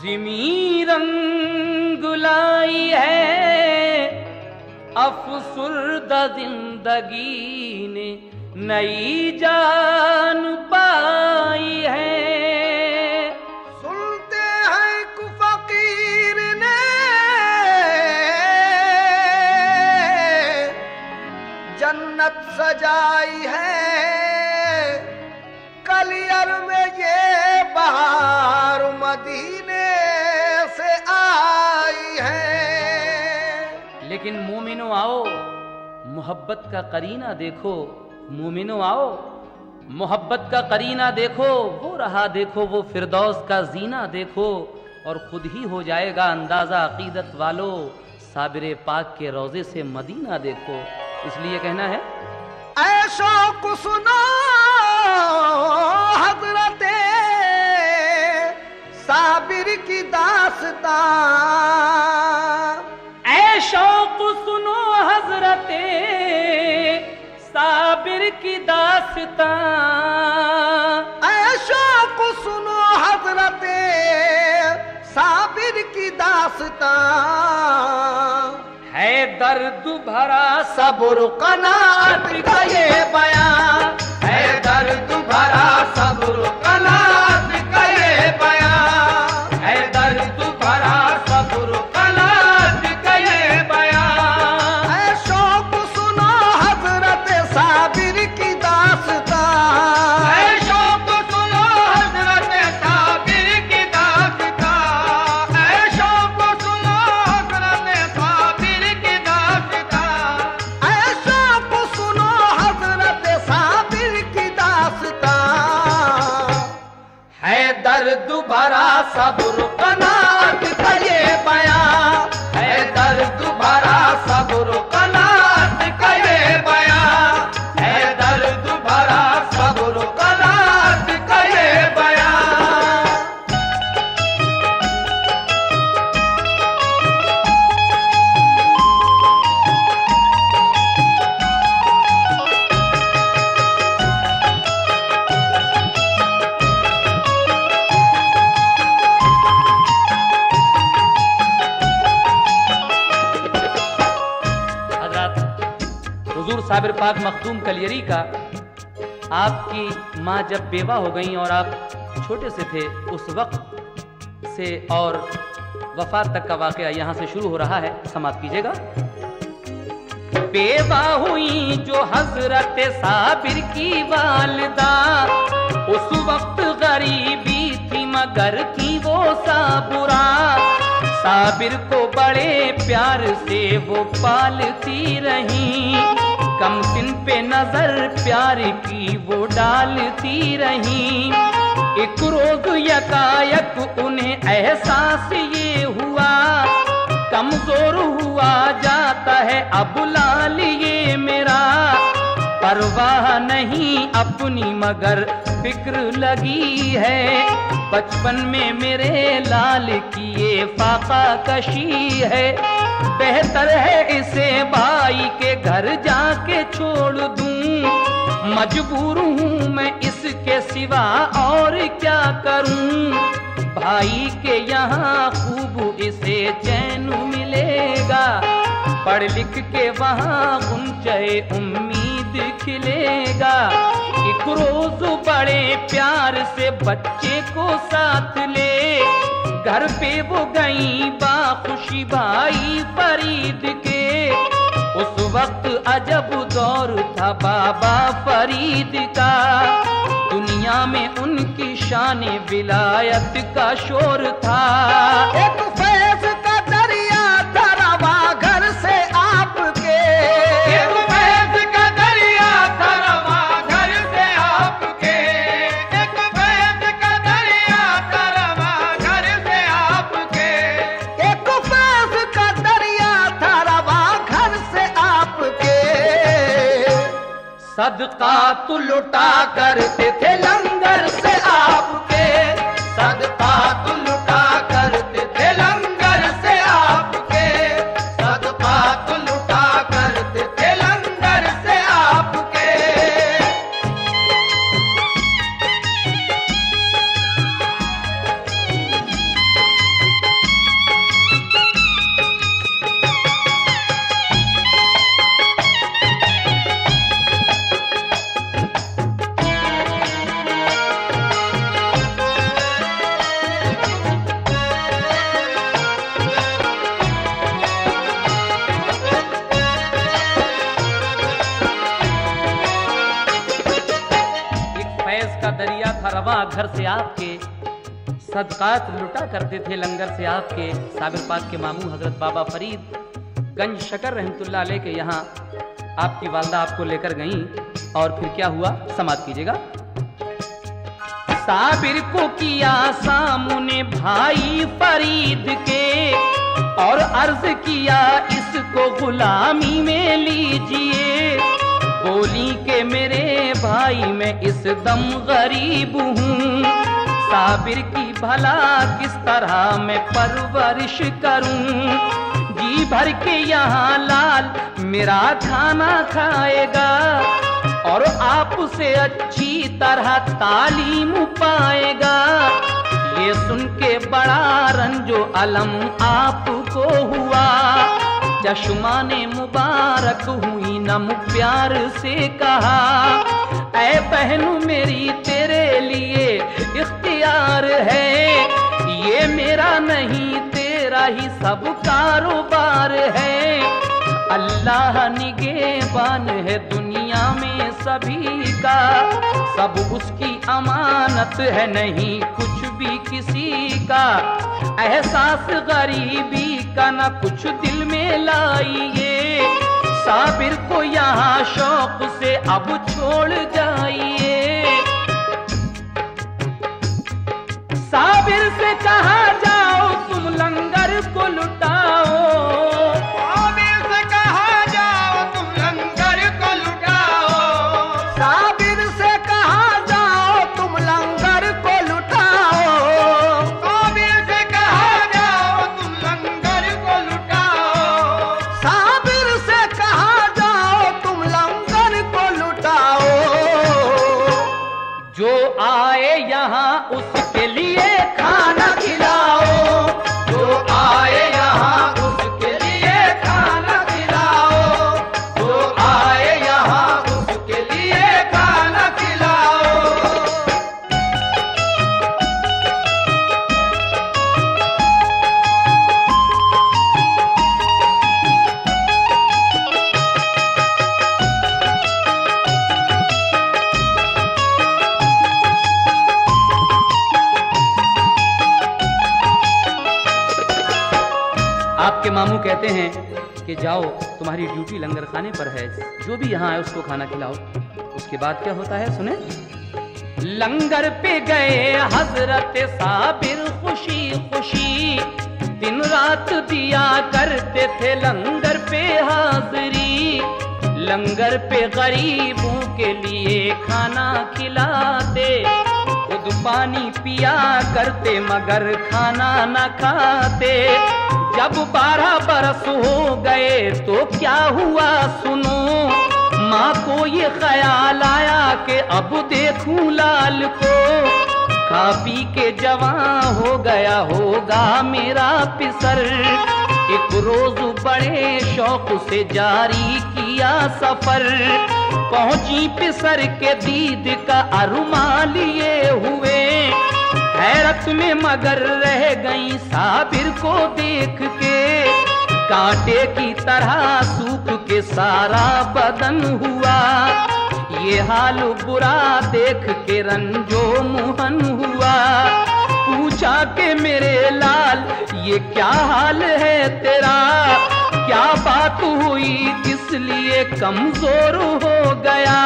Jimmy रंग लाई है अफसुर्दा जिंदगी ने, नई जान पाई है। सुनते हैं कु फकीर ने जन्नत सजाई है, कलियर में ये बहार मदीने से आई है। लेकिन मोमिनो आओ, मोहब्बत का करीना देखो। मोमिनो आओ, मोहब्बत का करीना देखो। वो रहा देखो, वो फिरदौस का जीना देखो, और खुद ही हो जाएगा अंदाजा अकीदत वालों, साबिर पाक के रोजे से मदीना देखो। इसलिए कहना है, ऐशो को सुनो हजरते साबिर की दास्तां, ऐशो को सुनो हजरते साबिर की दास्तां, ऐशो को सुनो हजरते साबिर की दास्तां। है दर्द भरा सब्र कनात का ये बयां, है दर्द भरा सब्र कनात का ये बयां, है दर्द भरा सब्र कनात का ये बयां। ऐ शौक सुनो हजरत साबिर की दास्तां, ऐ शौक सुनो हजरत साबिर की दास्तां, ऐ शौक सुनो हजरत साबिर की दास्तां, ऐ शौक सुनो हजरत साबिर की दास्तां। है दर्द भरा सब्र कनात का ये बयां, है दर्द भरा सब्र कनात का ये बयां, है दर्द भरा सब्र कनात का ये बयां। हुजूर साबिर पाक मखदूम कलियरी का, आपकी माँ जब बेवा हो गई और आप छोटे से थे, उस वक्त से और वफात तक का वाकया यहाँ से शुरू हो रहा है, समाप्त कीजिएगा। बेवा हुई जो हजरत साबिर की वालिदा, उस वक्त गरीबी थी मगर थी वो साबुरा, साबिर को बड़े प्यार से वो पालती रही, कम सिन पे नजर प्यार की वो डालती रही। एक रोज यकायक उन्हें एहसास ये हुआ, कमजोर हुआ जाता है अब लाल ये मेरा, परवाह नहीं अपनी मगर फिक्र लगी है, बचपन में मेरे लाल की ये फाका कशी है, बेहतर है इसे भाई के घर जाके छोड़ दूं, मजबूर हूँ मैं इसके सिवा और क्या करूं, भाई के यहाँ खूब इसे चैन मिलेगा, पढ़ लिख के वहाँ गुंचे उम्मीद खिलेगा, एक रोज बड़े प्यार से बच्चे को साथ ले, घर पे वो गई बाखुशी भाई फरीद के, उस वक्त अजब दौर था बाबा फरीद का, दुनिया में उनकी शान विलायत का शोर था। एक फैज का दरिया था रवा घर से आपके, एक फैज का दरिया था रवा घर से आपके, एक फैज का दरिया था रवा घर से आपके, एक फैज का दरिया था रवा घर से आपके। सदका तू लुटा करते थे लंगर से आपके, सदका तू लुटा करते थे लंगर से आपके, सदका तू लुटा करते थे लंगर से आपके। घर से आपके सदकात लुटा करते थे, लंगर से आपके। साबिर पाक के मामू हजरत बाबा फरीद गंज शकर रहमतुल्लाह अलैह के यहाँ आपकी वालदा आपको लेकर गई और फिर क्या हुआ, समाप्त कीजिएगा। साबिर को किया सामने भाई फरीद के और अर्ज किया इसको गुलामी में लीजिए। बोली के मेरे भाई मैं इस दम गरीब हूँ, साबिर की भला किस तरह मैं परवरिश करूँ। जी भर के यहाँ लाल मेरा खाना खाएगा और आपसे अच्छी तरह तालीम पाएगा। ये सुन के बड़ा रंजो अलम आपको हुआ, चश्माने मुबारक हुई नम प्यार से कहा, ऐ बहनू मेरी तेरे लिए इख्तियार है, ये मेरा नहीं तेरा ही सब कारोबार है। अल्लाह निगहबान है दुनिया में सभी का, सब उसकी अमानत है नहीं कुछ भी किसी का। एहसास गरीबी का न कुछ दिल में लाइए, साबिर को यहाँ शौक से अब छोड़ जाइए। साबिर से कहा जाओ तुम लंगर को लुटाओ, साबिर से कहा जाओ तुम लंगर को लुटाओ, साबिर से कहा जाओ तुम लंगर को लुटाओ, साबिर से कहा जाओ तुम लंगर को लुटाओ, साबिर से कहा जाओ तुम लंगर को लुटाओ। जो आए यहाँ उसके लिए खाना खिलाओ, जो आए यहाँ उसके लिए खाना खिलाओ, जो आए यहाँ उसके लिए खाना खिलाओ। आपके मामू कहते हैं कि जाओ तुम्हारी ड्यूटी लंगर खाने पर है, जो भी यहाँ आए उसको खाना खिलाओ। उसके बाद क्या होता है सुने। लंगर पे गए हजरत साबिर खुशी खुशी, दिन रात दिया करते थे लंगर पे हाजिरी। लंगर पे गरीबों के लिए खाना खिलाते, खुद पानी पिया करते मगर खाना न खाते। जब 12 बरस हो गए तो क्या हुआ सुनो, माँ को ये ख्याल आया कि अब देखूं लाल को, खा पी के जवान हो गया होगा मेरा पिसर। एक रोज बड़े शौक से जारी किया सफर, पहुंची पिसर के दीद का अरुमा लिए हुए। हैरत में मगर रह गई साबिर को देख के, कांटे की तरह सूख के सारा बदन हुआ। ये हाल बुरा देख के रंजो मुहन हुआ, पूछा कि मेरे लाल ये क्या हाल है तेरा, क्या बात हुई किस लिए कमजोर हो गया।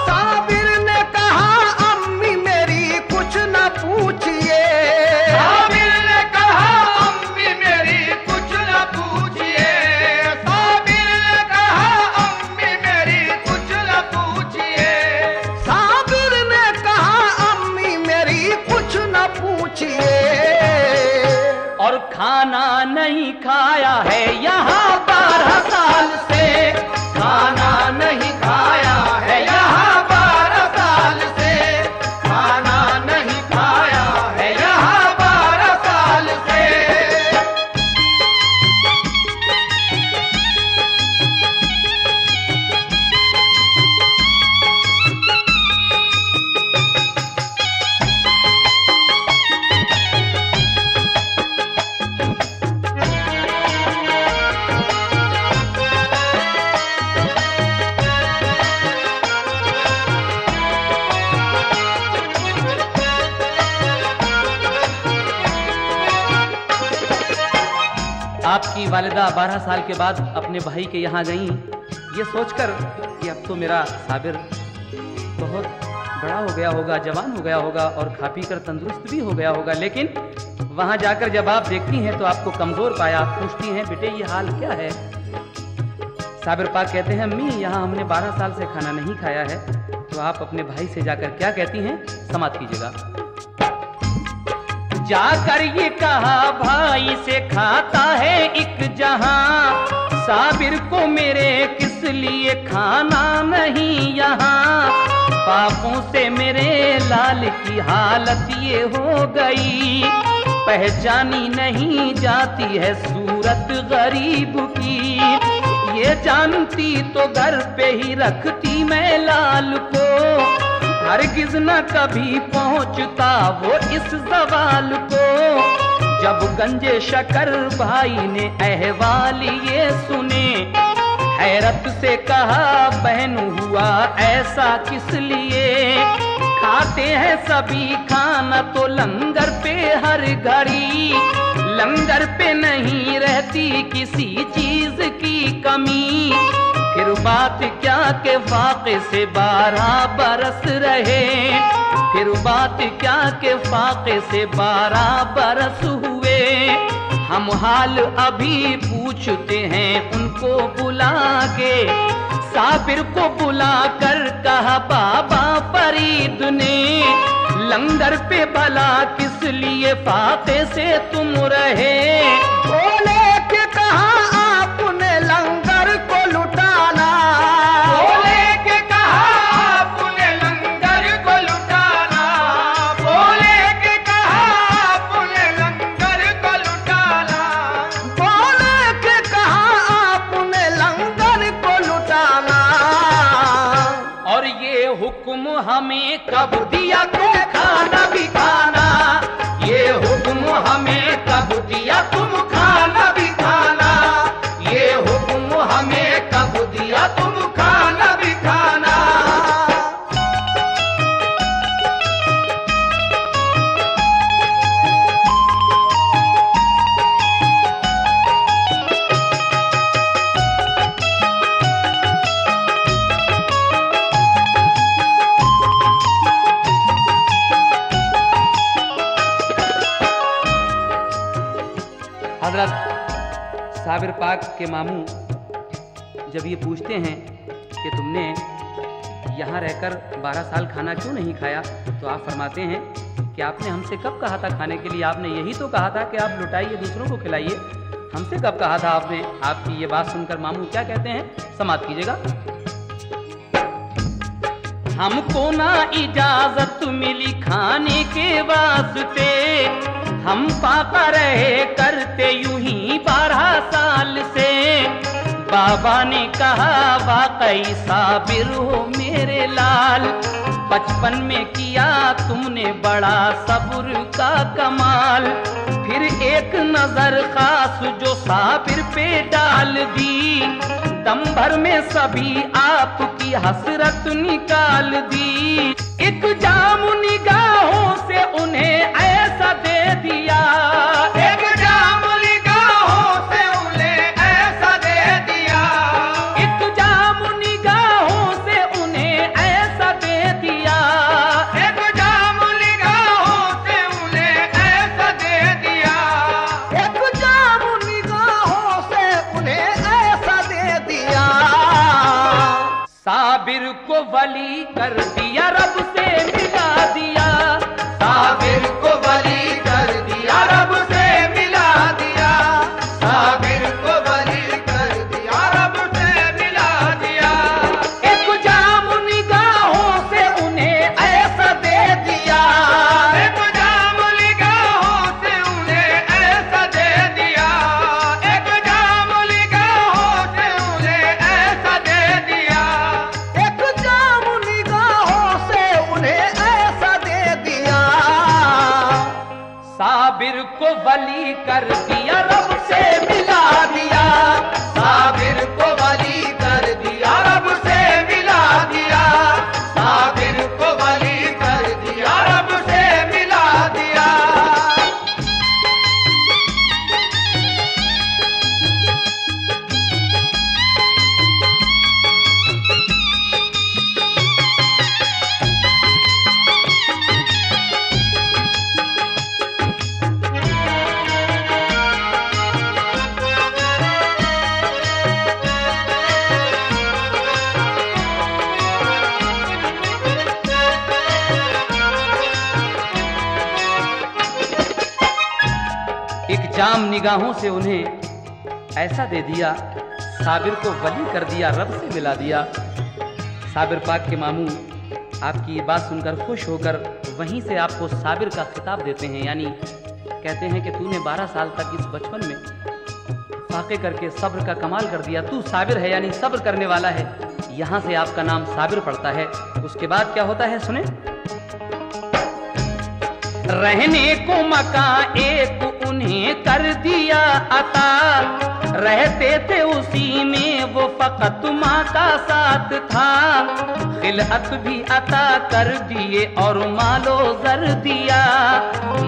साबिर ने कहा अम्मी मेरी कुछ न पूछिए, साबिर ने कहा अम्मी मेरी कुछ न पूछिए, साबिर ने कहा अम्मी मेरी कुछ न पूछिए, साबिर ने कहा अम्मी मेरी कुछ न पूछिए। और खाना नहीं खाया है यहाँ 12 साल से, खाना नहीं खाया है यहाँ 12 साल से, खाना नहीं खाया है यहाँ 12 साल से। आपकी वालिदा 12 साल के बाद अपने भाई के यहाँ गईं, ये सोचकर कि अब तो मेरा साबिर बहुत बड़ा हो गया होगा, जवान हो गया होगा और खा पी कर तंदुरुस्त भी हो गया होगा। लेकिन वहाँ जाकर जब आप देखती हैं तो आपको कमज़ोर पाया। पूछती हैं, बेटे ये हाल क्या है? साबिर पाक कहते हैं, अम्मी यहाँ हमने 12 साल से खाना नहीं खाया है। तो आप अपने भाई से जाकर क्या कहती हैं, समाप्त कीजिएगा। जाकर ये कहा भाई से, खाता है एक जहां, साबिर को मेरे किस लिए खाना नहीं यहाँ। पापों से मेरे लाल की हालत ये हो गई, पहचानी नहीं जाती है सूरत गरीब की। ये जानती तो घर पे ही रखती मैं लाल को, हरगिज न कभी पहुंचता वो इस सवाल को। जब गंजे शकर भाई ने अहवाल ये सुने, हैरत से कहा बहन हुआ ऐसा किस लिए। खाते हैं सभी खाना तो लंगर पे हर घड़ी, लंगर पे नहीं रहती किसी चीज की कमी। फिर बात क्या के फाके से 12 बरस रहे, फिर बात क्या के फाके से 12 बरस हुए। हम हाल अभी पूछते हैं उनको बुला के, साबिर को बुला कर कहा बाबा फरीद ने, लंगर पे भला किस लिए फाके से तुम रहे। बोले कि कहा आपने लंगर को लुटाना, बोले कि कहा आपने लंगर को लुटाना, बोले कि कहा आपने लंगर को लुटाना, बोले कि कहा आपने लंगर को लुटाना। और ये हुक्म हमें कब दिया तुम खाना भी खाना, ये हुक्म हमें कब दिया तुम खाना भी खाना, ये हुक्म हमें कब दिया तुम खाना भी खाना। हजरत साबिर पाक के मामू जब ये पूछते हैं कि तुमने यहाँ रहकर 12 साल खाना क्यों नहीं खाया, तो आप फरमाते हैं कि आपने हमसे कब कहा था खाने के लिए, आपने यही तो कहा था कि आप लुटाइए दूसरों को खिलाइए, हमसे कब कहा था आपने। आपकी ये बात सुनकर मामू क्या कहते हैं, समाप्त कीजिएगा। हमको ना इजाजत मिली खाने के वास्ते, हम पाका रहे करते यूं ही 12 साल से। बाबा ने कहा वाकई साबिर हो मेरे लाल, बचपन में किया तुमने बड़ा सब्र का कमाल। फिर एक नजर खास जो साबिर पे डाल दी, दम भर में सभी आपकी हसरत निकाल दी। एक जाम निगाहों से उन्हें ऐसा दे दिया, एक जाम निगाहों से उन्हें ऐसा दे दिया, एक जाम निगाहों से उन्हें ऐसा दे दिया, एक जाम निगाहों से उन्हें ऐसा दे दिया, एक जाम निगाहों से उन्हें ऐसा दे दिया। साबिर को वली कर दिया, रब से मिला दिया, साबिर को वली कर दिया, रब से मिला दिया, साबिर को वली कर दिया, रब से मिला दिया। एक जाम निगाहों से उन्हें ऐसा दे दिया, एक जाम निगाहों से उन्हें ऐसा दे दिया, एक जाम निगाहों से उन्हें ऐसा दे दिया, एक जाम निगाहों से उन्हें ऐसा दे दिया। साबिर को वली कर दिया, रब से मिला दिया, साबिर को वली कर दिया, रब से मिला दिया, साबिर को वली कर दिया, रब से मिला दिया। एक जाम निगाहों से उन्हें ऐसा दे दिया, साबिर को वली कर दिया, रब से मिला दिया। साबिर पाक के मामू आपकी ये बात सुनकर खुश होकर वहीं से आपको साबिर का खिताब देते हैं, यानी कहते हैं कि तूने 12 साल तक इस बचपन में फाके करके सब्र का कमाल कर दिया, तू साबिर है यानी सब्र करने वाला है। यहाँ से आपका नाम साबिर पड़ता है। उसके बाद क्या होता है सुने। रहने को मकान एक उन्हें कर दिया अता, रहते थे उसी में वो फकत माँ का साथ था। खिलअत भी अता कर दिए और मालो जर दिया,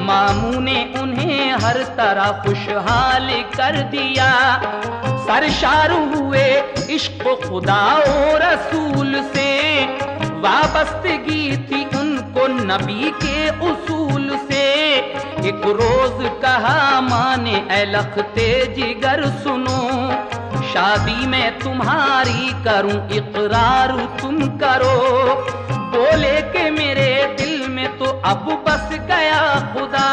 मामू ने उन्हें हर तरह खुशहाल कर दिया। सरशार हुए इश्क खुदा और रसूल से, वाबस्तगी थी उनको नबी के उसूल से। एक रोज कहा माने ऐ लखते जिगर सुनो, शादी में तुम्हारी करूं इकरार तुम करो। बोले के मेरे दिल में तो अब बस गया खुदा,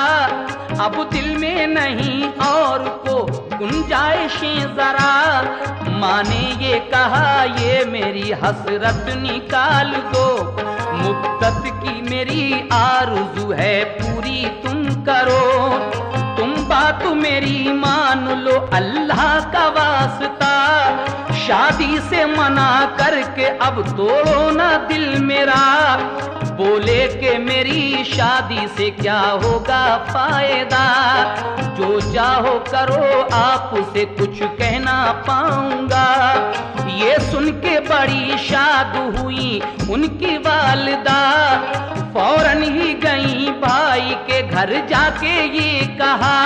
अब दिल में नहीं और को गुंजाइशें जरा। माँ ने ये कहा ये मेरी हसरत निकाल दो, मुद्दत की मेरी आरज़ू है पूरी तुम करो। तुम बात मेरी मान लो अल्लाह का वास्ता, शादी से मना करके अब तोड़ो ना दिल मेरा। बोले कि मेरी शादी से क्या होगा फायदा, जो चाहो करो आपसे कुछ कहना पाऊंगा। ये सुन के बड़ी शाद हुई उनकी वालिदा, फौरन ही गई भाई के घर जाके ये कहा,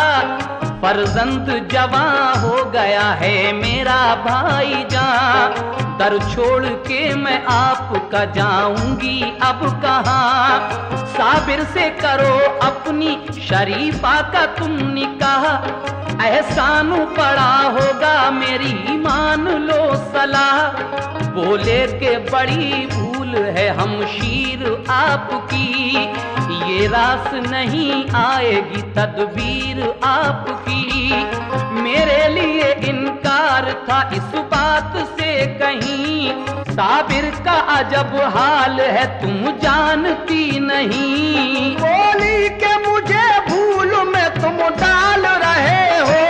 फर्जंद जवां हो गया है मेरा भाईजान। दर छोड़ के मैं आपका जाऊंगी अब कहाँ। साबिर से करो अपनी शरीफा का तुम निकाह, एहसान पड़ा होगा मेरी मान लो सलाह। बोले के बड़ी भूल है हमशीर आपकी, ये रास नहीं आएगी तदबीर आपकी। मेरे लिए इनकार था इस बात से कहीं, साबिर का अजब हाल है तुम जानती नहीं। बोली के मुझे भूल में तुम डाल रहे हो,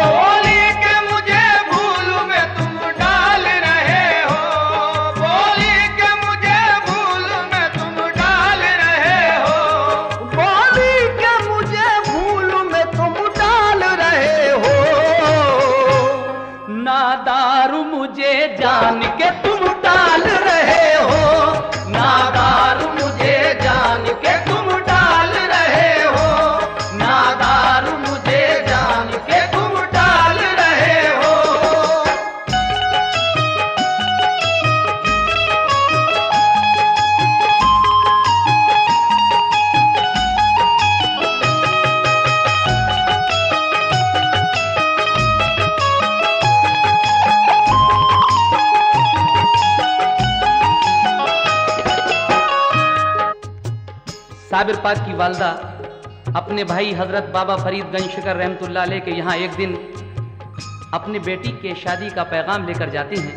बोली के मुझे भूल में तुम डाल रहे हो, बोली के मुझे भूल में तुम डाल रहे हो, बोली के मुझे भूल में तुम डाल रहे हो। नादारू मुझे जान के तुम डाल रहे हो, नादारू मुझे जान के तुम डाल रहे हो, नादारू मुझे जान के तुम डाल रहे हो। साबिर पाक की वालदा अपने भाई हजरत बाबा फरीद गंज शिकर रहमतुल्लाह अलैह के यहाँ एक दिन अपने बेटी के शादी का पैगाम लेकर जाती हैं।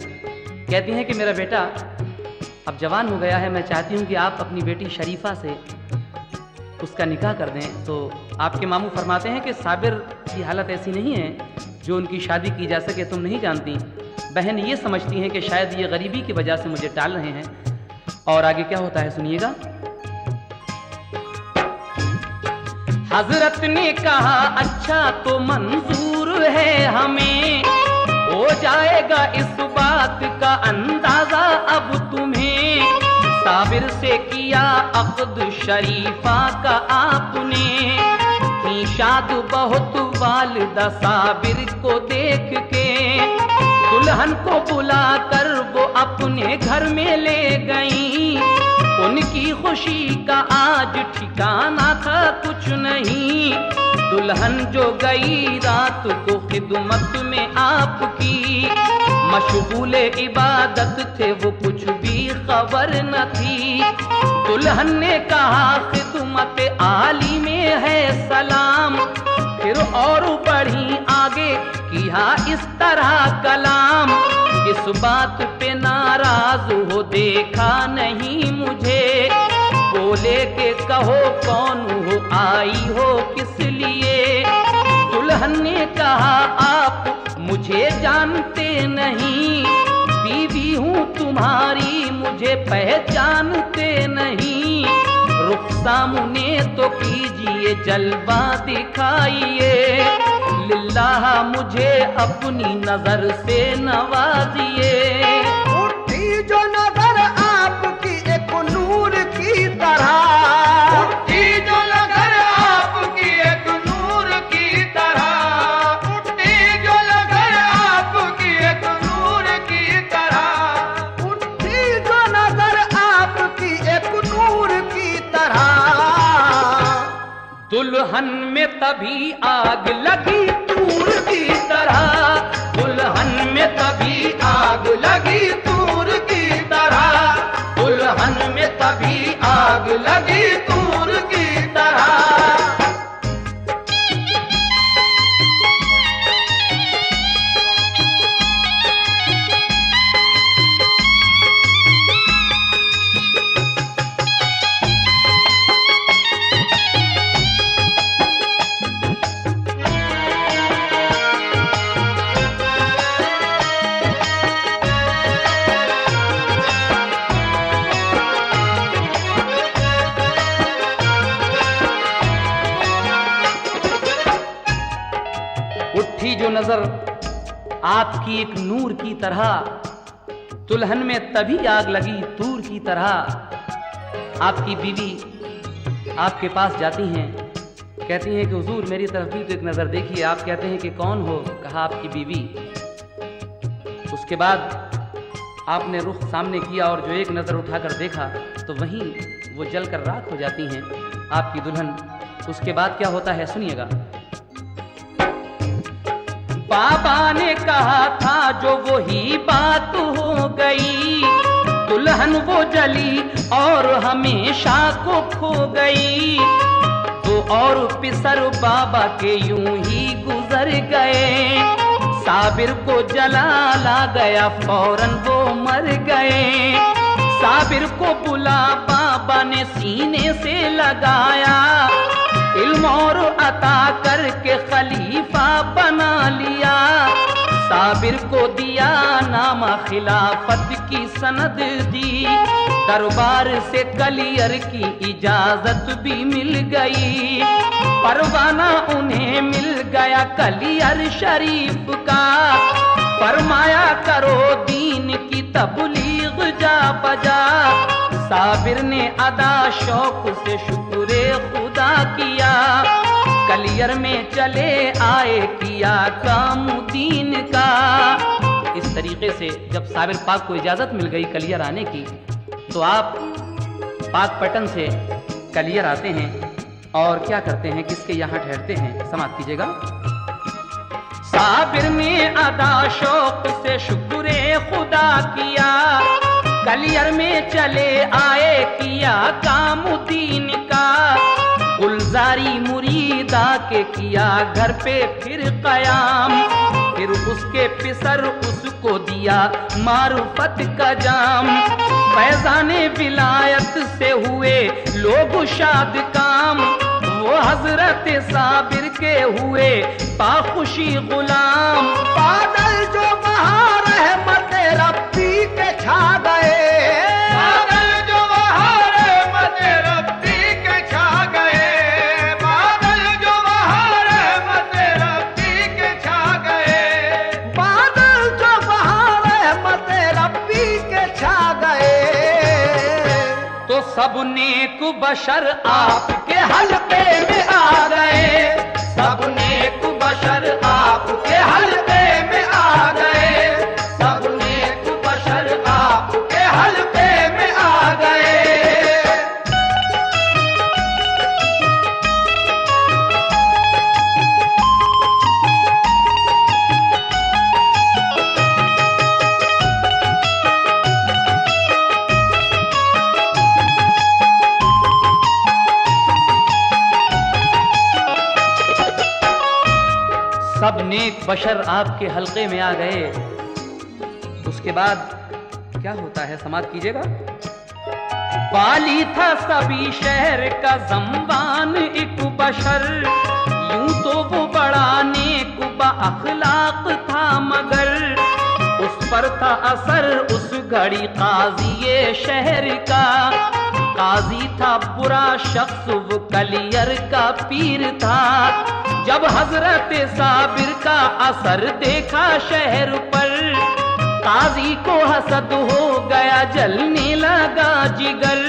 कहती हैं कि मेरा बेटा अब जवान हो गया है, मैं चाहती हूँ कि आप अपनी बेटी शरीफा से उसका निकाह कर दें। तो आपके मामू फरमाते हैं कि साबिर की हालत ऐसी नहीं है जो उनकी शादी की जा सके, तुम नहीं जानती। बहन ये समझती हैं कि शायद ये गरीबी की वजह से मुझे टाल रहे हैं। और आगे क्या होता है सुनिएगा। हजरत ने कहा अच्छा तो मंजूर है हमें, हो जाएगा इस बात का अंदाजा अब तुम्हें। साबिर से किया अक़्द शरीफा का आपने, शाद बहुत वालिदा साबिर को देख के। दुल्हन को बुला कर वो अपने घर में ले गई, उनकी खुशी का आज ठिकाना था कुछ नहीं। दुल्हन जो गई रात को खिदमत में आपकी, मशगूले इबादत थे वो कुछ भी खबर न थी। दुल्हन ने कहा खिदमत आली में है सलाम, फिर और किया इस तरह कलाम, इस बात पे नाराज हो देखा नहीं मुझे। बोले के कहो कौन हो, आई हो किस लिए। दुल्हन ने कहा आप मुझे जानते नहीं, बीवी हूँ तुम्हारी मुझे पहचानते नहीं। रुख सामने तो कीजिए जलवा दिखाइए, लिल्लाह मुझे अपनी नजर से नवाजिए। उठी जो नजर आपकी एक नूर की तरह, उठी जो नजर आपकी एक नूर की तरह, उठी जो नजर आपकी एक नूर की तरह, उठी जो नजर आपकी एक नूर की तरह। दुल्हन में तभी आग लगी तूर की तरह, दुल्हन में तभी आग लगी तूर की तरह, दुल्हन में तभी आग लगी तूर की तरह। उठी जो नजर आपकी एक नूर की तरह, दुल्हन में तभी आग लगी तूर की तरह। आपकी बीवी आपके पास जाती हैं, कहती हैं कि हुजूर मेरी तरफ भी तो एक नजर देखिए। आप कहते हैं कि कौन हो, कहा आपकी बीवी। उसके बाद आपने रुख सामने किया और जो एक नजर उठाकर देखा तो वहीं वो जलकर राख हो जाती हैं आपकी दुल्हन। उसके बाद क्या होता है सुनिएगा। बाबा ने कहा था जो वही बात हो गई, दुल्हन वो जली और हमेशा को खो गई। तो और पिसर बाबा के यूं ही गुजर गए, साबिर को जला ला गया फौरन वो मर गए। साबिर को बुला बाबा ने सीने से लगाया, इल्म और अता करके खलीफा बना लिया। साबिर को दिया नामा खिलाफत की सनद दी, दरबार से कलियर की इजाजत भी मिल गई। परवाना उन्हें मिल गया कलियर शरीफ का, फरमाया करो दीन की तबलीग जा बजा। साबिर ने अदा शौक से शुक्रे खुदा किया, कलियर में चले आए किया काम दीन का। इस तरीके से जब साबिर पाक को इजाजत मिल गई कलियर आने की, तो आप पाक पटन से कलियर आते हैं और क्या करते हैं, किसके यहाँ ठहरते हैं, समाप्त कीजिएगा। साबिर ने अदा शौक से शुक्रे खुदा किया, कलियर में चले आए किया काम दीन का। गुलजारी मुरीदा के किया घर पे फिर कयाम, फिर उसके पिसर उसको दिया मारुफत का जाम। फैजाने विलायत से हुए लोग शाद काम, वो हजरत साबिर के हुए बाखुशी गुलाम। बादल जो बहार रहमत रब्बी के छा गए, बादल जो बहार रहमत रब्बी के छा गए, बादल जो बहार रहमत रब्बी के छा गए, बादल जो बहार रहमत रब्बी के छा गए। तो सब नेक बशर आपके हल्के में आ गए, सब नेक बशर आपके हल्के में आ गए, सब नेक बशर आपके हल्के में आ गए। सब नेक बशर आपके हल्के में आ गए। उसके बाद क्या होता है, समाप्त कीजिएगा। वाली था सभी शहर का ज़म्बान एक बशर, यूं तो वो बड़ा नेक अखलाक था, मगर उस पर था असर उस घड़ी काजी शहर का। काजी था बुरा शख्स, वो कलियर का पीर था। जब हजरत साबिर का असर देखा शहर पर, काजी को हसद हो गया, जलने लगा जिगर।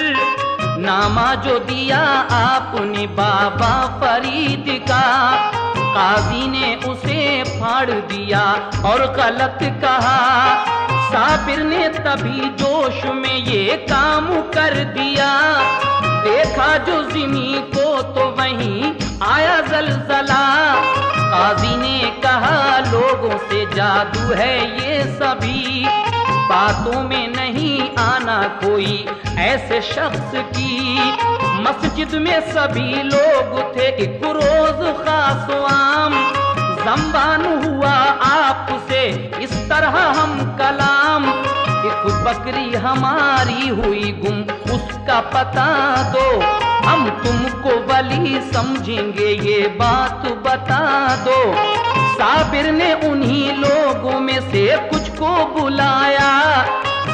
नामा जो दिया आपने बाबा फरीद का, काजी ने उसे फाड़ दिया और गलत कहा। साबिर ने तभी जोश में ये काम कर दिया, देखा जो ज़मीं को तो वहीं आया ज़लज़ला। काजी ने कहा लोगों से जादू है ये सभी, बातों में नहीं आना कोई ऐसे शख्स की। मस्जिद में सभी लोग थे एक रोज खास आम, ज़म्बान हुआ आपसे इस तरह हम कलाम। एक बकरी हमारी हुई गुम, उसका पता दो, हम तुमको वली समझेंगे ये बात बता दो। साबिर ने उन्हीं लोगों में से कुछ को बुलाया,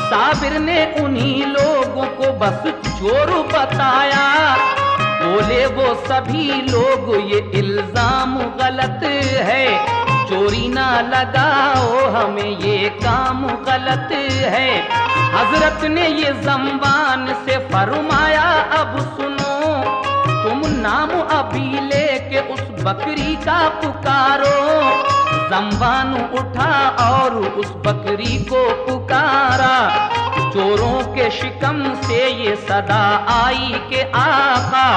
साबिर ने उन्हीं लोगों को बस चोर बताया। बोले वो सभी लोग ये इल्जाम गलत है, चोरी ना लगाओ हमें ये काम गलत है। हजरत ने ये ज़म्बान से फरमाया अब सुनो, तुम नाम अभी लेके उस बकरी का पुकारो। ज़म्बान उठा और उस बकरी को पुकारा, चोरों के शिकम से ये सदा आई के आका।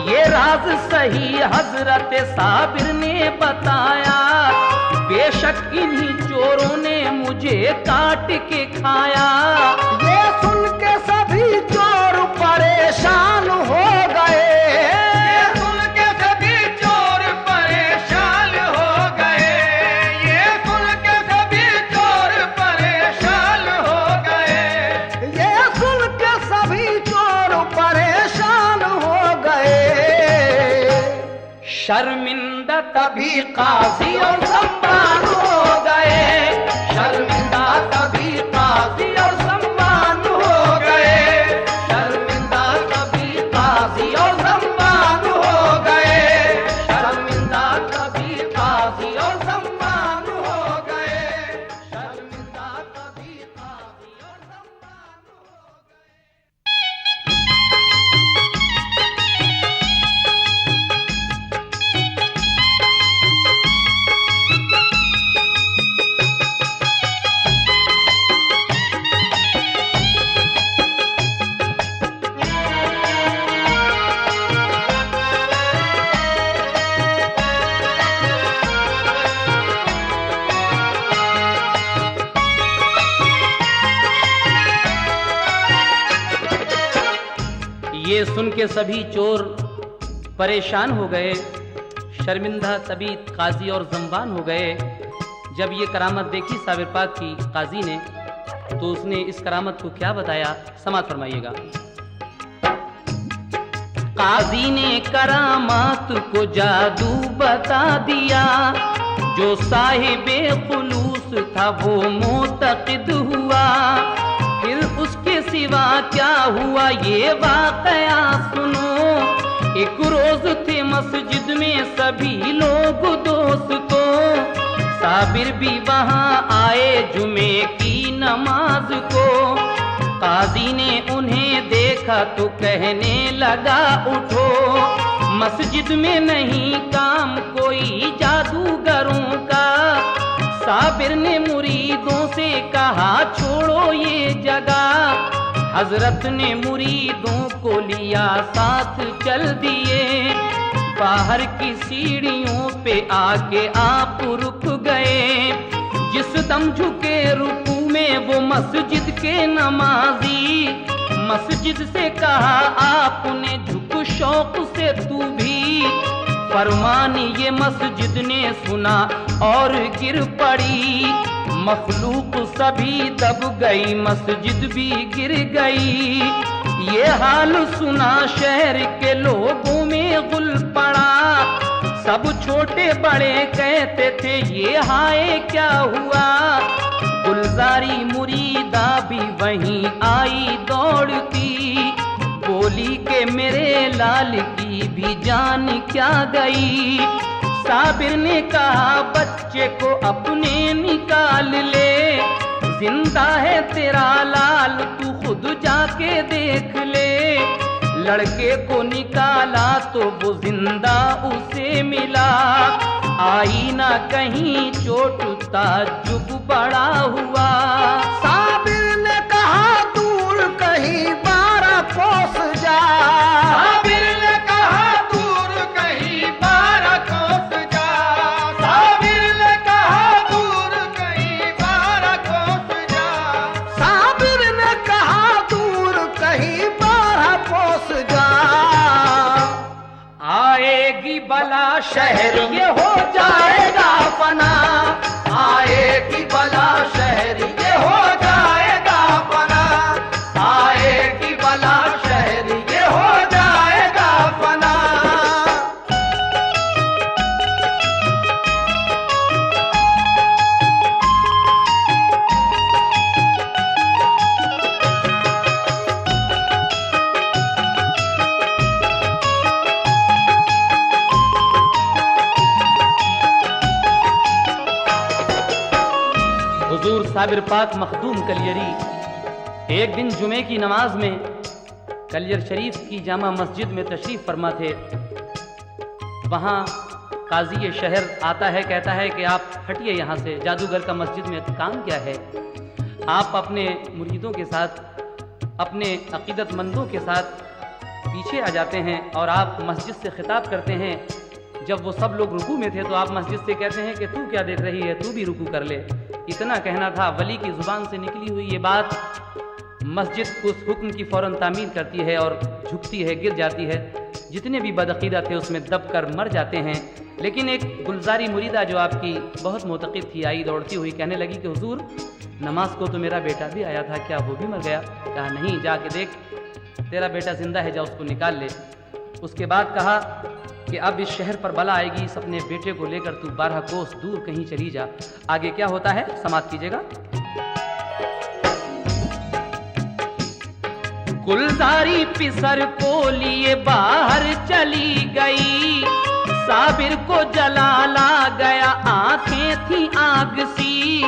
ये राज सही हजरत साबिर ने बताया, बेशक इन्हीं चोरों ने मुझे काट के खाया। ये सुन के सभी चोर परेशान हो गए, ये सुन के सभी चोर परेशान हो गए, ये सुन के सभी चोर परेशान हो गए, ये सुन के सभी चोर परेशान हो गए। शर्मिंदा तभी काजी और ज़म्बान हो गए, शर्मिंदा तभी काजी और ज़म्बान हो गए, शर्मिंदा तभी काजी और ज़म्बान हो गए, शर्मिंदा तभी काजी और ज़म्बान हो गए, शर्मिंदा तभी काजी और ज़म्बान हो ये सुन के सभी चोर परेशान हो गए, शर्मिंदा तभी काजी और ज़म्बान हो गए। जब ये करामत देखी साबिर पाक की काजी ने, तो उसने इस करामत को क्या बताया, समात फरमाइएगा। काजी ने करामात को जादू बता दिया, जो साहिबे खुलूस था वो मोतक़िद हुआ। फिर उसके सिवा क्या हुआ ये वाक़या सुनो। एक रोज थे मस्जिद में सभी लोग दोस्तों, साबिर भी वहाँ आए जुमे की नमाज को। काजी ने उन्हें देखा तो कहने लगा उठो, मस्जिद में नहीं काम कोई जादूगरों का। साबिर ने मुरीदों से कहा छोड़ो ये जगह, हजरत ने मुरीदों को लिया साथ चल दिए। बाहर की सीढ़ियों पे आके आप रुक गए, जिस दम झुके रुकू में वो मस्जिद के नमाजी। मस्जिद से कहा आपने झुक शौक से तू भी, फरमान ये मस्जिद ने सुना और गिर पड़ी। मखलूक सभी दब गई, मस्जिद भी गिर गई। ये हाल सुना शहर के लोगों में गुल पड़ा। सब छोटे बड़े कहते थे ये हाय क्या हुआ। गुलजारी मुरीदा भी वहीं आई दौड़ती, बोली के मेरे लाल की भी जान क्या गई। साबिर ने कहा बच्चे को अपने निकाल ले, जिंदा है तेरा लाल तू खुद जाके देख ले। लड़के को निकाला तो वो जिंदा उसे मिला। आई ना कहीं चोट ताज्जुब बड़ा हुआ। साबिर ने कहा दूर कहीं 12 कोस जा। साबिर ने कहा दूर कहीं 12 कोस जा। साबिर ने कहा दूर कहीं 12 कोस जा। साबिर ने कहा दूर कहीं 12 कोस जा। आएगी बला शहर ये हो जाएगा फना। आएगी बला शहर ये हो जाएगा फना। आएगी बला शहर ये हो जाएगा फना। हुजूर साबिर पाक मखदूम कलियरी एक दिन जुमे की नमाज में कलियर शरीफ की जामा मस्जिद में तशरीफ फरमा थे। वहाँ काजी शहर आता है, कहता है कि आप हटिए यहाँ से, जादूगर का मस्जिद में काम क्या है। आप अपने मुरीदों के साथ, अपने अकीदतमंदों के साथ पीछे आ जाते हैं और आप मस्जिद से खिताब करते हैं। जब वो सब लोग रुकू में थे तो आप मस्जिद से कहते हैं कि तू क्या देख रही है, तू भी रुकू कर ले। इतना कहना था। वली की जुबान से निकली हुई ये बात मस्जिद उस हुक्म की फौरन तामीर करती है और झुकती है, गिर जाती है। जितने भी बदअकीदा थे उसमें दब कर मर जाते हैं। लेकिन एक गुलजारी मुरीदा जो आपकी बहुत मोतक़िद थी, आई दौड़ती हुई कहने लगी कि हुजूर नमाज को तो मेरा बेटा भी आया था, क्या वो भी मर गया? कहा नहीं, जाके देख तेरा बेटा जिंदा है, जा उसको निकाल ले। उसके बाद कहा कि अब इस शहर पर बला आएगी, इस अपने बेटे को लेकर तू 12 कोस दूर कहीं चली जा। आगे क्या होता है समाप्त कीजिएगा। गुलजारी पिसर को लिए बाहर चली गई। साबिर को जलाल आ गया, आंखें थी आग सी।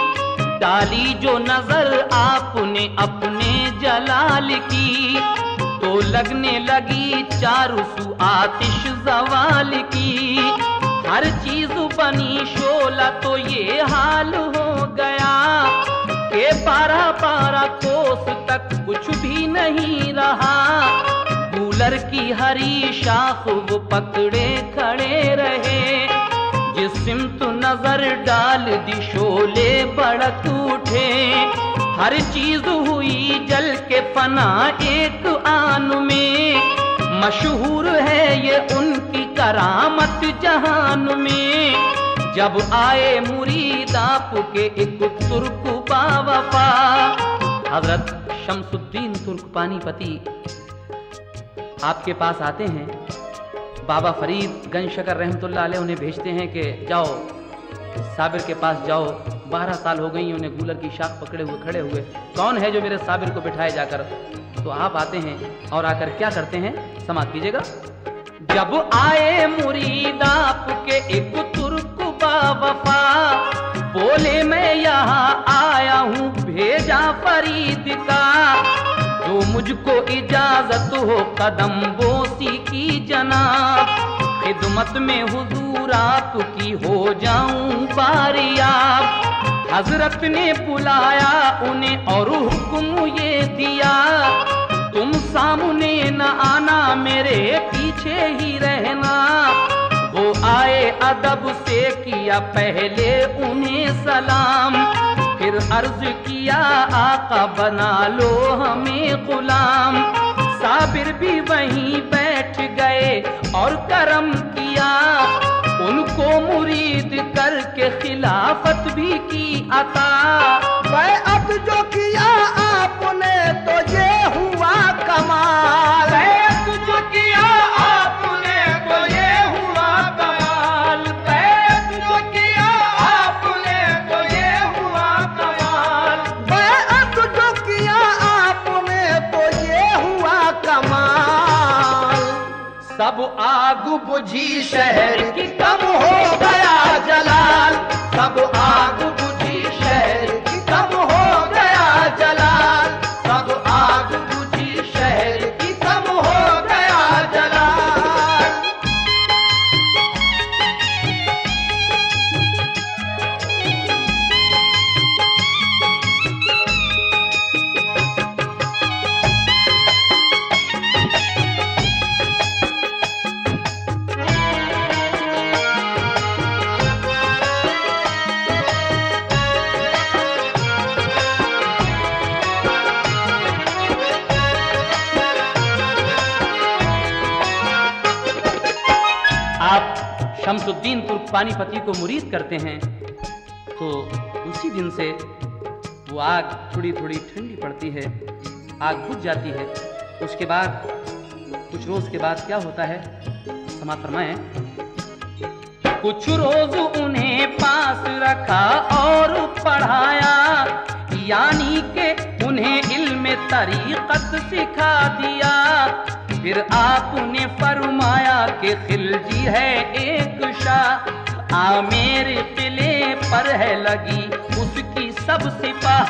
डाली जो नजर आपने अपने जलाल की, तो लगने लगी चारों सू आतिश जवाल की। हर चीज बनी शोला तो ये हाल हो गया कि 12 कोस तक कुछ भी नहीं रहा। कूलर की हरी शाख वो पकड़े खड़े रहे। जिस सिमत नजर डाल दी शोले भड़क उठे। हर चीज हुई जल के फना एक आन में। मशहूर है ये उनकी करामत जहान में। जब आए मुरीद आपके एक तुर्क बावफा, हजरत शमसुद्दीन तुर्क पानीपती आपके पास आते हैं। बाबा फरीद गंज शकर रहमतुल्लाह अलैह उन्हें भेजते हैं कि जाओ साबिर के पास जाओ। 12 साल हो गई उन्हें गूलर की शाख पकड़े हुए खड़े हुए, कौन है जो मेरे साबिर को बिठाए जाकर। तो आप आते हैं और आकर क्या करते हैं समाप्त कीजिएगा। जब आए मुरीद आपके एक तुर्क बावफा, बोले मैं यहाँ आया हूँ भेजा फरीद का। जो मुझको इजाजत हो कदम बोसी की जनाब, खिदमत में हुजूर आपकी हो जाऊं बारियाब। हजरत ने बुलाया उन्हें और हुक्म ये दिया, तुम सामने न आना मेरे पीछे ही रहना। वो आए अदब से किया पहले उन्हें सलाम, फिर अर्ज किया आका बना लो हमें गुलाम। साबिर भी वहीं बैठ गए और करम किया, उनको मुरीद करके खिलाफत भी की अता। बैअत जो किया आपने तो ये हुआ कमाल, बैअत जो किया आपने तो ये हुआ कमाल, बैअत जो किया आपने तो ये हुआ कमाल, बैअत जो किया आपने तो ये हुआ कमाल। सब आग बुझी शहर की कब हो गया जलाल, सब आग बुझी शहर की कब हो गया जलाल, सब आग बुझी शहर की कब हो गया जलाल। आप शमसुद्दीन तुर्क पानीपती को मुरीद करते हैं तो उसी दिन से वो आग थोड़ी थोड़ी ठंडी पड़ती है, आग बुझ जाती है। उसके बाद कुछ रोज के बाद क्या होता है, समाप्त फरमाएं। कुछ रोज उन्हें पास रखा और पढ़ाया, यानी के उन्हें इल्म तरीक़त सिखा दिया। फिर आपने फरमाया कि खिलजी है एक शाह, आमेर किले पर है लगी उसकी सब सिपाह,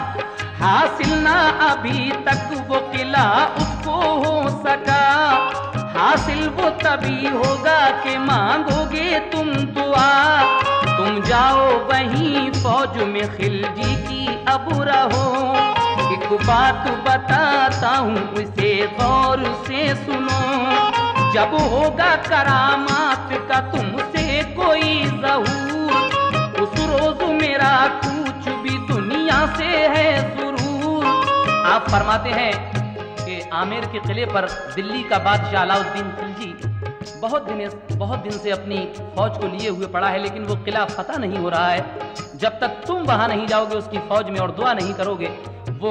हासिल ना अभी तक वो किला उसको हो सका, हासिल वो तभी होगा कि मांगोगे तुम दुआ। तुम जाओ वहीं फौज में खिलजी की अब रहो, एक बात बताता हूँ उसे गौर से सुनो। जब होगा करामात का तुमसे कोई ज़हूर, उस रोज मेरा कुछ भी दुनिया से है जरूर। आप फरमाते हैं कि आमेर के किले पर दिल्ली का बादशाह अलाउद्दीन खिलजी बहुत दिन से अपनी फौज को लिए हुए पड़ा है, लेकिन वो किला फतह नहीं हो रहा है। जब तक तुम वहां नहीं जाओगे उसकी फौज में और दुआ नहीं करोगे, वो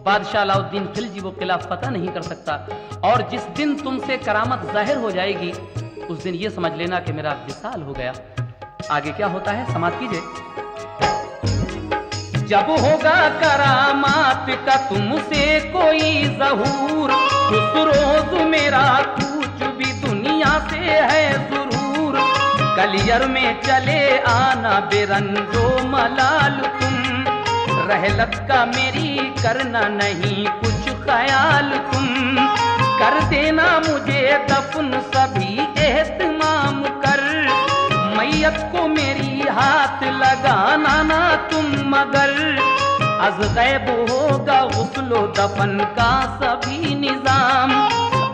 बादशाह अलाउद्दीन खिलजी वो किला फतह नहीं कर सकता। और जिस दिन तुमसे करामत जाहिर हो जाएगी उस दिन ये समझ लेना कि मेरा विसाल हो गया। आगे क्या होता है समाप्त कीजिए। जब होगा करामात का तुमसे कोई ज़हूर, उस रोज मेरा कुछ भी दुनिया से है जरूर। गलियर में चले आना बेरंजो मलाल तुम, रहलत का मेरी करना नहीं कुछ ख्याल तुम। कर देना मुझे दफन सभी एहतमाम कर, मैयत को मेरी हाथ लगाना ना तुम मगर। अज गैब होगा गुस्लो दफन का सभी निजाम,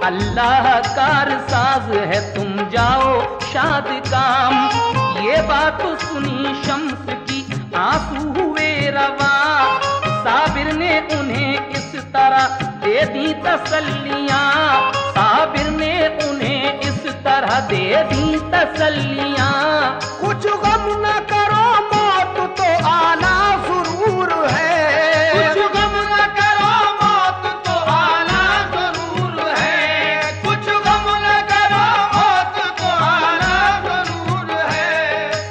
अल्लाह कार साज है तुम जाओ शाद काम। ये बात सुनी शम्स की आंसू हुए रवा, साबिर ने उन्हें इस तरह दे दी तसल्लियां, साबिर ने उन्हें इस तरह दे दी तसल्लियां। कुछ गम न करो मौत तो आना जरूर है, कुछ गम न करो मौत तो आना जरूर है, कुछ गम न करो मौत तो आना जरूर है,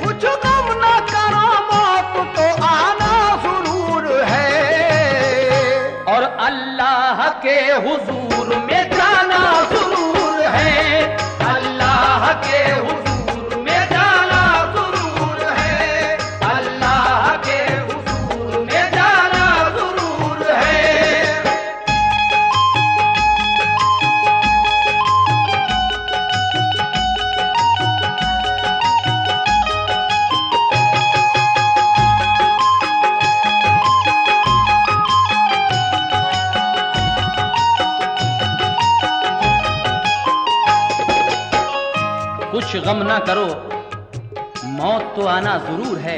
कुछ गम न करो मौत तो आना जरूर है। और अल्लाह के हुजूर में जाना जरूर है, अल्लाह के हुजूर में जाना जरूर है, अल्लाह के हुजूर में जाना जरूर है। कुछ गम ना करो मौत तो आना जरूर है,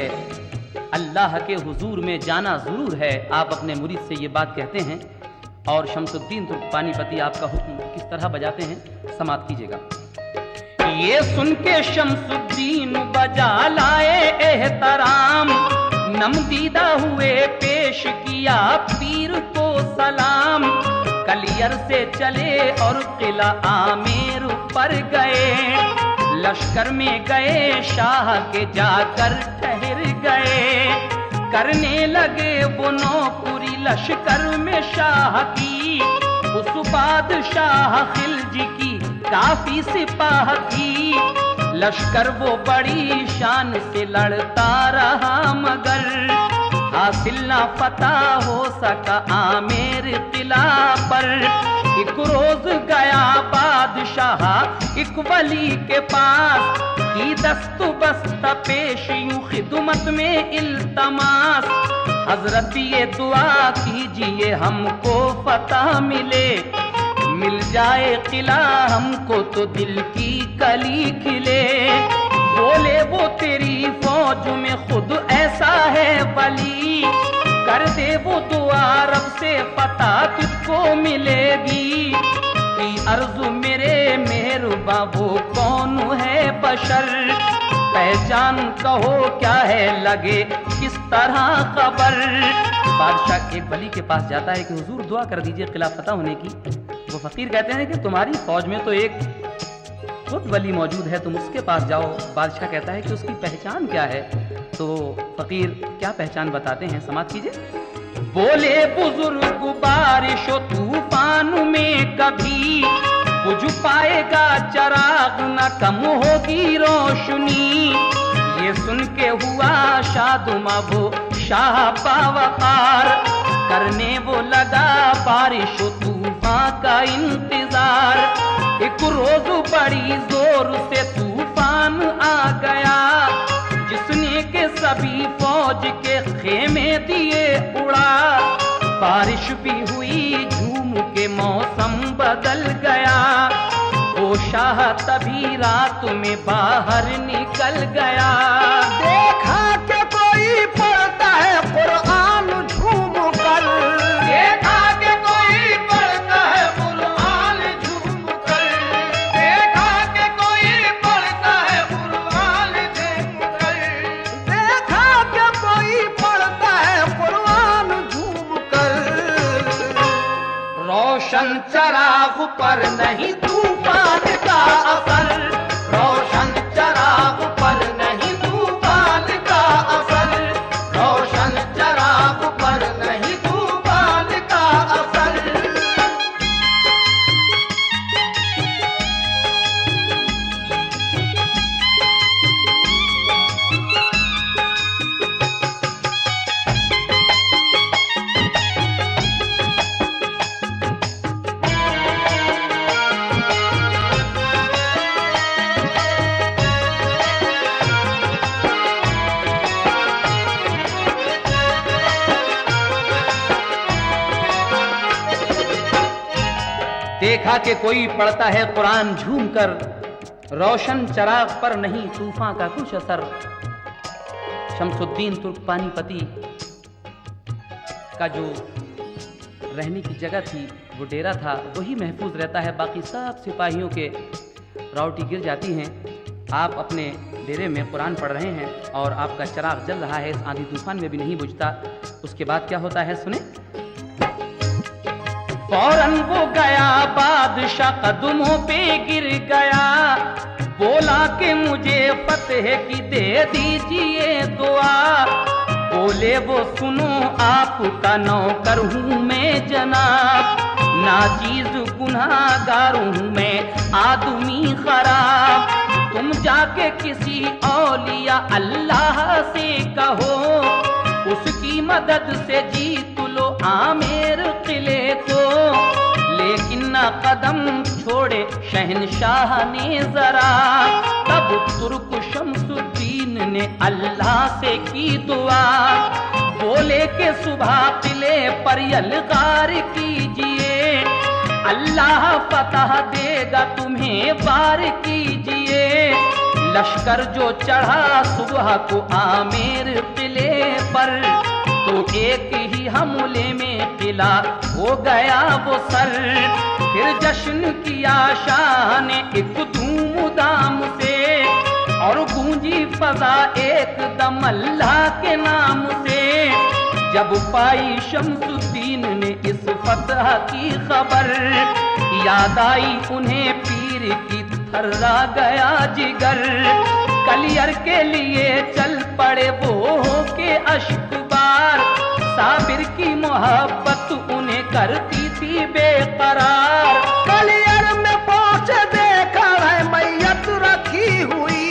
अल्लाह के हुजूर में जाना जरूर है। आप अपने मुरीद से ये बात कहते हैं और शमसुद्दीन तुर्क पानीपती आपका हुक्म किस तरह बजाते हैं, समाप्त कीजिएगा। ये सुन के शमसुद्दीन बजा लाए एहतराम, नमदीदा हुए पेश किया पीर को सलाम। कलियर से चले और किला आमेर पर गए, लश्कर में गए शाह के जाकर ठहर गए। करने लगे वो नौकरी लश्कर में शाह की, उस बादशाह खिलजी की काफी सिपाह थी। लश्कर वो बड़ी शान से लड़ता रहा मगर हासिल ना फतह हो सका आमेर किला पर। एक रोज गया बादशाह एक वली के पास, की दस्तबस्त पेश यूं खिदमत में इल्तमास। हजरत ये दुआ कीजिए हमको फतह मिले, मिल जाए किला हमको तो दिल की कली खिले। बोले वो तेरी फौज में खुद ऐसा है वली, कर दे वो दुआ रब से पता तुझको मिलेगी। की अर्जु मेरे मेहरबा वो कौन है बशर, पहचान कहो क्या है लगे किस तरह खबर। बादशाह एक वली के पास जाता है कि हुजूर दुआ कर दीजिए किला फतह होने की। वो फकीर कहते हैं कि तुम्हारी फौज में तो एक खुद वली मौजूद है, तुम उसके पास जाओ। बादशाह कहता है कि उसकी पहचान क्या है, तो फकीर क्या पहचान बताते हैं, समाप्त कीजिए। बोले बुजुर्ग बारिश व तूफान में कभी बुझ पाएगा चराग, न कम होगी रोशनी। ये सुन के हुआ शादुमा वो शाह पावकार, करने वो लगा बारिश व तूफान का इंतजार। एक रोज बड़ी जोर से तूफान आ गया, जिसने के सभी फौज के खेमे दिए उड़ा। बारिश भी हुई झूम के मौसम बदल गया, वो शाह तभी रात में बाहर निकल गया। देखा कि कोई पढ़ता है कुरान झूम कर, देखा कि कोई पढ़ता है कुरान झूम कर, देखा कि कोई पढ़ता है कुरान झूम कर, देखा कि कोई पढ़ता है कुरान झूम कर। रोशन चराग पर नहीं तूफान का असर, रोशन चराग पर नहीं तूफान का असर, रोशन चराग पर नहीं तूफान का असर। देखा कि कोई पढ़ता है कुरान झूम कर, रोशन चराग पर नहीं तूफान का कुछ असर। शमसुद्दीन तुर्क पानीपती का जो रहने की जगह थी, वो डेरा था, वही महफूज रहता है। बाकी सब सिपाहियों के रावटी गिर जाती हैं। आप अपने डेरे में कुरान पढ़ रहे हैं और आपका चराग जल रहा है, इस आंधी तूफान में भी नहीं बुझता। उसके बाद क्या होता है सुने। फौरन वो गया बादशाह कदमों पे गिर गया, बोला कि मुझे फतेह की दे दीजिए दुआ। बोले वो सुनो आपका नौकर हूँ मैं जनाब, नाचीज गुनाहगार हूँ मैं आदमी खराब। तुम जाके किसी औलिया अल्लाह से कहो, उसकी मदद से जीत लो आमेर किले को। लेकिन न कदम छोड़े शहनशाह ने जरा, तब तुर्क शमसुद्दीन ने अल्लाह से की दुआ। बोले के सुबह किले पर यलगार कीजिए, अल्लाह फतह देगा तुम्हें वार कीजिए। लश्कर जो चढ़ा सुबह को आमेर किले पर, तो एक ही हमले में किला हो गया वो सर। फिर जश्न किया शाह ने एक धूम दाम से, और गूंजी फजा एकदम अल्लाह के नाम से। जब पाई शम्सुद्दीन ने इस फतह की खबर, याद आई उन्हें पीर की थर्रा गया जिगर। कलियर के लिए चल पड़े वो के अश्कबार, साबिर की मोहब्बत उन्हें करती थी बेकरार। कलियर में पहुंच देखा है मैयत रखी हुई,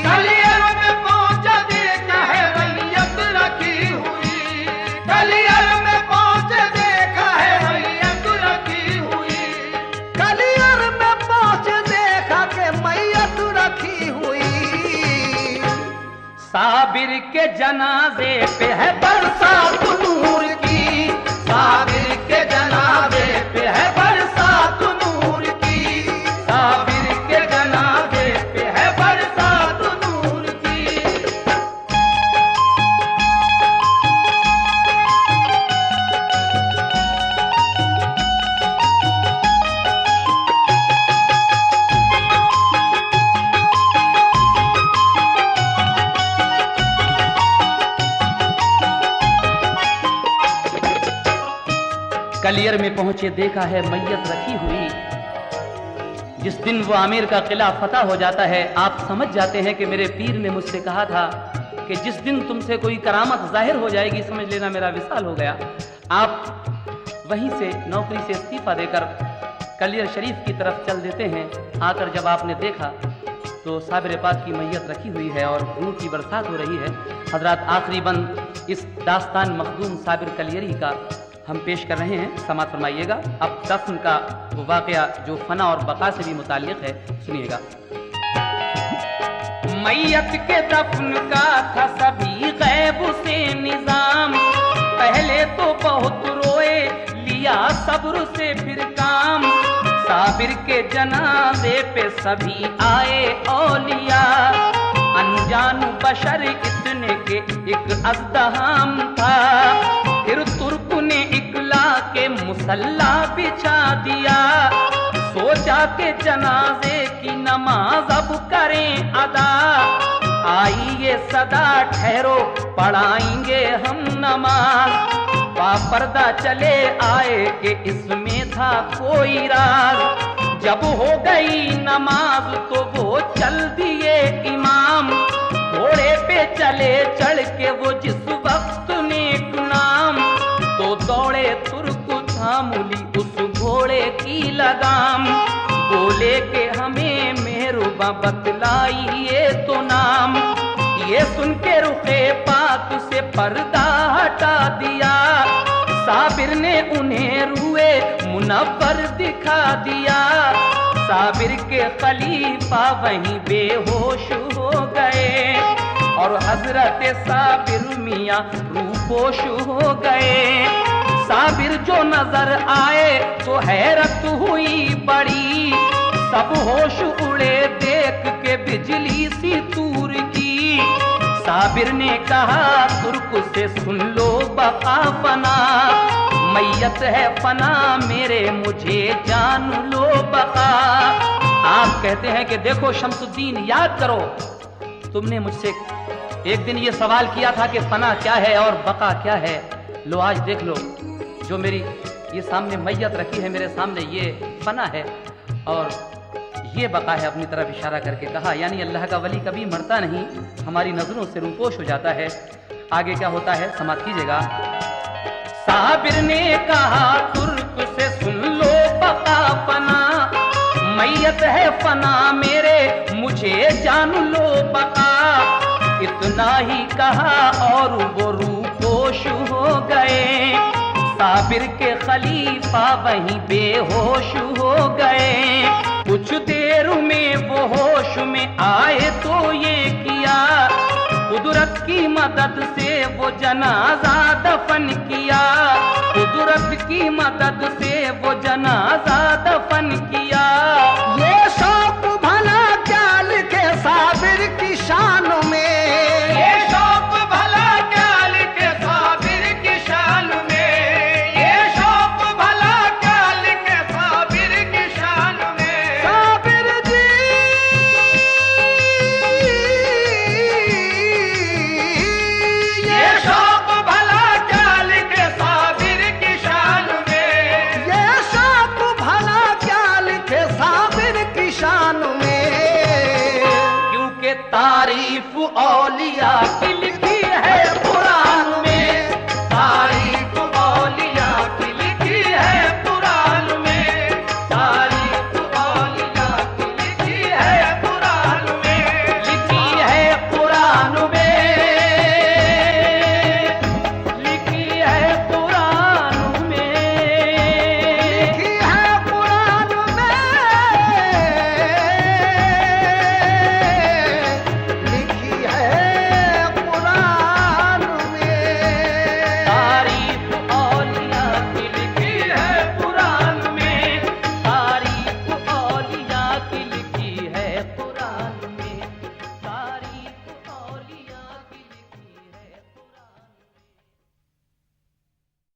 कलियर में पहुंच देखा है मैयत रखी हुई, कलियर में पहुंच देखा है मैयत रखी हुई, कलियर में पहुंच देखा के मैयत रखी हुई। साबिर के जनाजे पे है बरसात नूर की, साबिर के जनाजे पे है बरसात नूर की, साबिर के जनाजे पे है बरसात नूर की। कलियर में पहुंचे देखा है मैयत रखी हुई। जिस दिन वो आमिर का किला फतह हो जाता है, आप समझ जाते हैं कि मेरे पीर ने मुझसे कहा था कि जिस दिन तुमसे कोई करामत जाहिर हो जाएगी, समझ लेना मेरा विसाल हो गया। आप वहीं से नौकरी से इस्तीफा देकर कलियर शरीफ की तरफ चल देते हैं। आकर जब आपने देखा तो साबिर पाक की मैयत रखी हुई है और नूर की बरसात हो रही है। हजरात, आखिरी बंद इस दास्तान मखदूम साबिर कलियरी का हम पेश कर रहे हैं, समात फरमाइएगा। अब दफन का वो वाकया जो फना और बका से भी मुताल्लिक है, सुनिएगा। मैयत के दफन का था सभी गैब से निजाम, पहले तो बहुत रोए, लिया सब्र से फिर काम। साबिर के जनाजे पे सभी आए औलिया, अनजान बशर इतने के एक अज़दहाम था। फिर तुर्क ने इकला के मुसल्ला बिछा दिया, सोचा के जनाजे की नमाज अब करें अदा। आई ये सदा ठहरो पढ़ाएंगे हम नमाज, पर्दा चले आए कि इसमें था कोई राज। जब हो गई नमाज तो वो चल दिए इमाम, घोड़े पे चले चढ़ के वो जिस वक्त नेक नाम। तो दौड़े तुर्क थामुली उस घोड़े की लगाम, बोले के हमें मेहरुबा बतलाइए तो नाम। ये सुन के रुखे पाक से पर्दा हटा दिया, साबिर ने उन्हें रुए मुनव्वर दिखा दिया। साबिर के खलीफा वहीं बेहोश हो गए, और हजरत साबिर मियां रूपोश हो गए। साबिर जो नजर आए तो हैरत हुई बड़ी, सब होश उड़े देख के बिजली सी तूर की। साबिर ने कहा तुर्क से सुन लो बका फना, मैयत है फना मेरे मुझे जान लो बका। आप कहते हैं कि देखो शम्सुद्दीन, याद करो तुमने मुझसे एक दिन ये सवाल किया था कि फना क्या है और बका क्या है। लो आज देख लो, जो मेरी ये सामने मैयत रखी है मेरे सामने, ये फना है और ये बका है। अपनी तरफ इशारा करके कहा, यानी अल्लाह का वली कभी मरता नहीं, हमारी नजरों से रूपोश हो जाता है। आगे क्या होता है समाप्त कीजिएगा। साबिर ने कहा तुर्क से सुन लो बका फना, मैयत है फना मेरे मुझे जान लो बका। इतना ही कहा और वो रूपोश हो गए, साबिर के खलीफा वहीं बेहोश हो गए। कुछ देर में वो होश में आए तो ये किया, कुदरत की मदद से वो जनाजा दफन किया। कुदरत की मदद से वो जनाजा